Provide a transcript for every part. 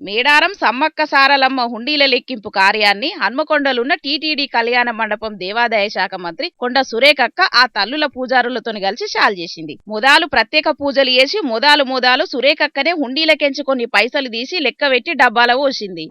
మేడారం సమ్మక్క సారలమ్మ హుండీల లెక్కింపు కార్యాన్ని హన్మకొండలున్న టీటీడీ కళ్యాణ మండపం దేవాదాయ శాఖ మంత్రి కొండ సురేఖక్క ఆ తల్లుల పూజారులతో కలిసి షాల్ చేసింది. మొదాలు ప్రత్యేక పూజలు చేసి మొదాలు సురేఖక్కనే హుండీలకెంచి కొన్ని పైసలు తీసి లెక్కబెట్టి డబ్బాల పోసింది.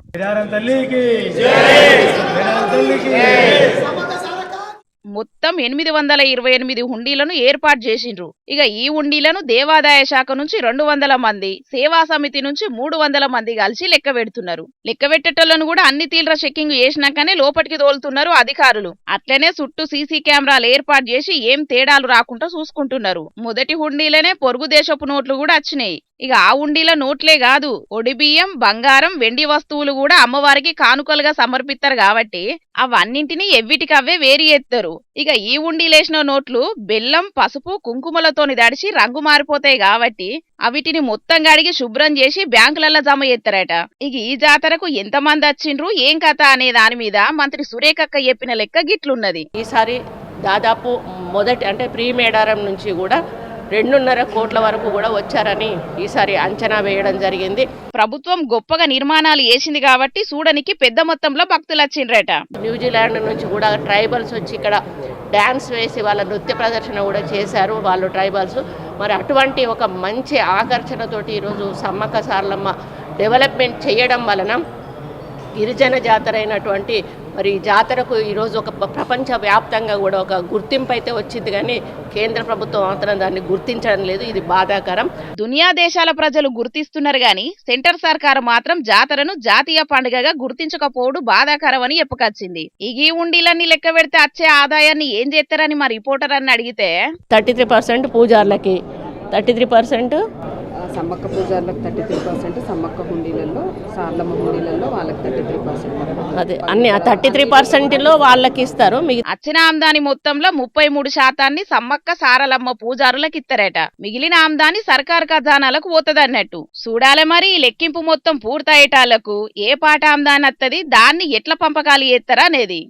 మొత్తం 828 హుండీలను ఏర్పాటు చేసిండ్రు. ఇక ఈ హుండీలను దేవాదాయ శాఖ నుంచి 200 మంది, సేవా సమితి నుంచి 300 మంది కలిసి లెక్క పెడుతున్నారు. లెక్క పెట్టేటోళ్లను కూడా అన్ని తీవ్ర చెక్కింగ్ చేసినాకనే లోపలికి తోలుతున్నారు అధికారులు. అట్లనే చుట్టూ సీసీ కెమెరాలు ఏర్పాటు చేసి ఏం తేడాలు రాకుండా చూసుకుంటున్నారు. మొదటి హుండీలనే పొరుగు దేశపు నోట్లు కూడా వచ్చినాయి. ఇక ఆ హుండీల నోట్లే కాదు, ఒడిబియ్యం, బంగారం, వెండి వస్తువులు కూడా అమ్మవారికి కానుకలుగా సమర్పిస్తారు కాబట్టి అవన్నింటినీ ఎవ్విటికవ్వే వేరు చేస్తారు. ఇక ఈ హుండీలేసిన నోట్లు బెల్లం, పసుపు, కుంకుమలతోని దడిచి రంగు మారిపోతాయి కాబట్టి అవిటిని మొత్తం కడిగి శుభ్రం చేసి బ్యాంకులలో జమ చేస్తారట. ఇక ఈ జాతరకు ఎంతమంది వచ్చిండ్రు, ఏం కథ అనే దాని మీద మంత్రి సురేఖక్క చెప్పిన లెక్క గిట్లున్నది. ఈసారి దాదాపు మొదటి అంటే ప్రీ మేడారం నుంచి కూడా 2.5 కోట్ల వరకు కూడా వచ్చారని ఈసారి అంచనా వేయడం జరిగింది. ప్రభుత్వం గొప్పగా నిర్మాణాలు చేసింది కాబట్టి చూడనికి పెద్ద మొత్తంలో భక్తులు వచ్చిండ్రట. న్యూజిలాండ్ నుంచి కూడా ట్రైబల్స్ వచ్చి ఇక్కడ డ్యాన్స్ వేసి వాళ్ళ నృత్య ప్రదర్శన కూడా చేశారు వాళ్ళు ట్రైబల్స్. మరి అటువంటి ఒక మంచి ఆకర్షణతోటి ఈరోజు సమ్మక్క సారలమ్మ డెవలప్మెంట్ చేయడం వలన గిరిజన జాతర అయినటువంటి మరి జాతరకు ఈరోజు ఒక ప్రపంచ వ్యాప్తంగా కూడా ఒక గుర్తింపు అయితే వచ్చింది, కానీ కేంద్ర ప్రభుత్వం మాత్రం దాన్ని గుర్తించడం లేదు. ఇది బాధాకరం. దునియా దేశాల ప్రజలు గుర్తిస్తున్నారు గాని సెంటర్ సర్కారు మాత్రం జాతరను జాతీయ పండుగగా గుర్తించకపోవడం బాధాకరం అని చెప్పుకొచ్చింది. ఈ హుండీలన్నీ లెక్క పెడితే వచ్చే ఆదాయాన్ని ఏం చేస్తారని మా రిపోర్టర్ అని అడిగితే 33% పూజార్లకి, 33% సమ్మక్క పూజార్లకు 33%, సమ్మక్క హుండీలలో సార్లమ్మ హుండీలలో వాళ్ళకి 33%. అదే అన్ని 33%లో వాళ్ళకి ఇస్తారు. వచ్చిన ఆమ్దాని మొత్తంలో 33% సమ్మక్క సారలమ్మ పూజారులకు ఇస్తారట. మిగిలిన ఆమ్దాని సర్కారు ఖజానాలకు పోతదన్నట్టు. చూడాలి మరి ఈ లెక్కింపు మొత్తం పూర్తయ్యేటాలకు ఏ పాట ఆమ్దాని వత్తది, దాన్ని ఎట్లా పంపకాలు చేస్తారా అనేది.